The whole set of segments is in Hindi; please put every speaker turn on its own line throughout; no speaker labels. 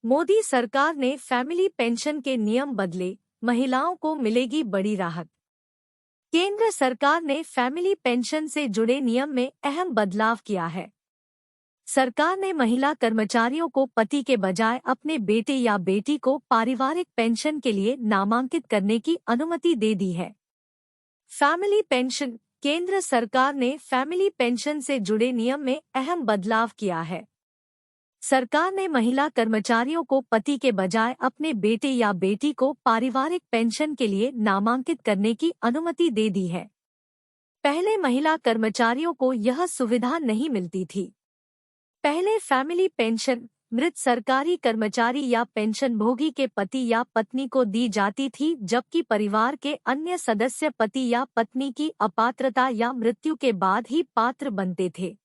मोदी सरकार ने फैमिली पेंशन के नियम बदले, महिलाओं को मिलेगी बड़ी राहत। केंद्र सरकार ने फैमिली पेंशन से जुड़े नियम में अहम बदलाव किया है। सरकार ने महिला कर्मचारियों को पति के बजाय अपने बेटे या बेटी को पारिवारिक पेंशन के लिए नामांकित करने की अनुमति दे दी है। Family pension. केंद्र सरकार ने फैमिली पेंशन से जुड़े नियम में अहम बदलाव किया है। सरकार ने महिला कर्मचारियों को पति के बजाय अपने बेटे या बेटी को पारिवारिक पेंशन के लिए नामांकित करने की अनुमति दे दी है। पहले महिला कर्मचारियों को यह सुविधा नहीं मिलती थी। पहले फैमिली पेंशन मृत सरकारी कर्मचारी या पेंशनभोगी के पति या पत्नी को दी जाती थी, जबकि परिवार के अन्य सदस्य पति या पत्नी की अपात्रता या मृत्यु के बाद ही पात्र बनते थे।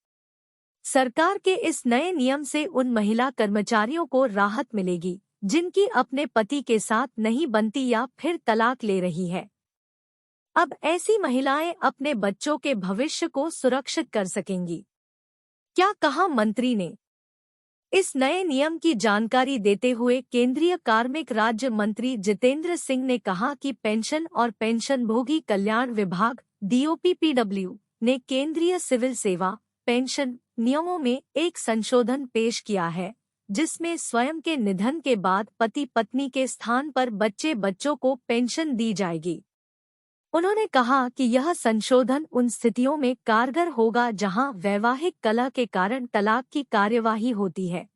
सरकार के इस नए नियम से उन महिला कर्मचारियों को राहत मिलेगी जिनकी अपने पति के साथ नहीं बनती या फिर तलाक ले रही है। अब ऐसी महिलाएं अपने बच्चों के भविष्य को सुरक्षित कर सकेंगी। क्या कहा मंत्री ने? इस नए नियम की जानकारी देते हुए केंद्रीय कार्मिक राज्य मंत्री जितेंद्र सिंह ने कहा कि पेंशन और पेंशनभोगी कल्याण विभाग DOPPW ने केंद्रीय सिविल सेवा पेंशन नियमों में एक संशोधन पेश किया है, जिसमें स्वयं के निधन के बाद पति पत्नी के स्थान पर बच्चों को पेंशन दी जाएगी। उन्होंने कहा कि यह संशोधन उन स्थितियों में कारगर होगा जहां वैवाहिक कलह के कारण तलाक की कार्यवाही होती है।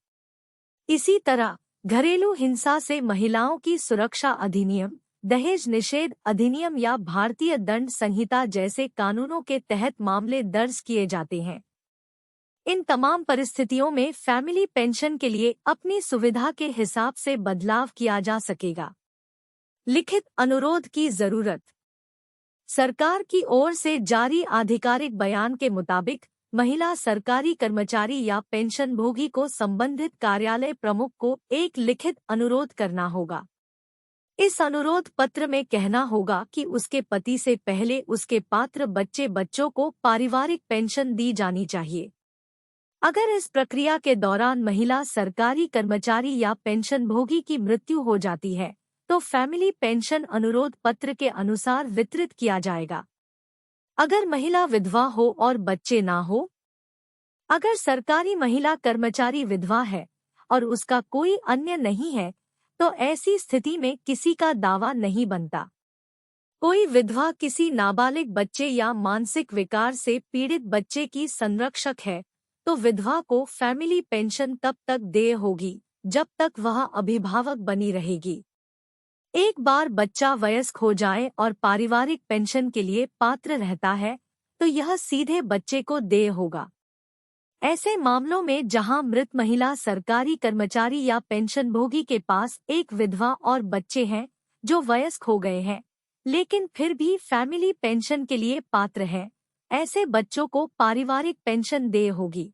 इसी तरह घरेलू हिंसा से महिलाओं की सुरक्षा अधिनियम, दहेज निषेध अधिनियम या भारतीय दंड संहिता जैसे कानूनों के तहत मामले दर्ज किए जाते हैं। इन तमाम परिस्थितियों में फैमिली पेंशन के लिए अपनी सुविधा के हिसाब से बदलाव किया जा सकेगा। लिखित अनुरोध की जरूरत। सरकार की ओर से जारी आधिकारिक बयान के मुताबिक महिला सरकारी कर्मचारी या पेंशनभोगी को संबंधित कार्यालय प्रमुख को एक लिखित अनुरोध करना होगा। इस अनुरोध पत्र में कहना होगा कि उसके पति से पहले उसके पात्र बच्चों को पारिवारिक पेंशन दी जानी चाहिए। अगर इस प्रक्रिया के दौरान महिला सरकारी कर्मचारी या पेंशनभोगी की मृत्यु हो जाती है तो फैमिली पेंशन अनुरोध पत्र के अनुसार वितरित किया जाएगा। अगर महिला विधवा हो और बच्चे ना हो, अगर सरकारी महिला कर्मचारी विधवा है और उसका कोई अन्य नहीं है, तो ऐसी स्थिति में किसी का दावा नहीं बनता। कोई विधवा किसी नाबालिग बच्चे या मानसिक विकार से पीड़ित बच्चे की संरक्षक है, तो विधवा को फैमिली पेंशन तब तक देय होगी जब तक वह अभिभावक बनी रहेगी। एक बार बच्चा वयस्क हो जाए और पारिवारिक पेंशन के लिए पात्र रहता है तो यह सीधे बच्चे को देय होगा। ऐसे मामलों में जहां मृत महिला सरकारी कर्मचारी या पेंशनभोगी के पास एक विधवा और बच्चे हैं जो वयस्क हो गए हैं लेकिन फिर भी फैमिली पेंशन के लिए पात्र हैं, ऐसे बच्चों को पारिवारिक पेंशन देय होगी।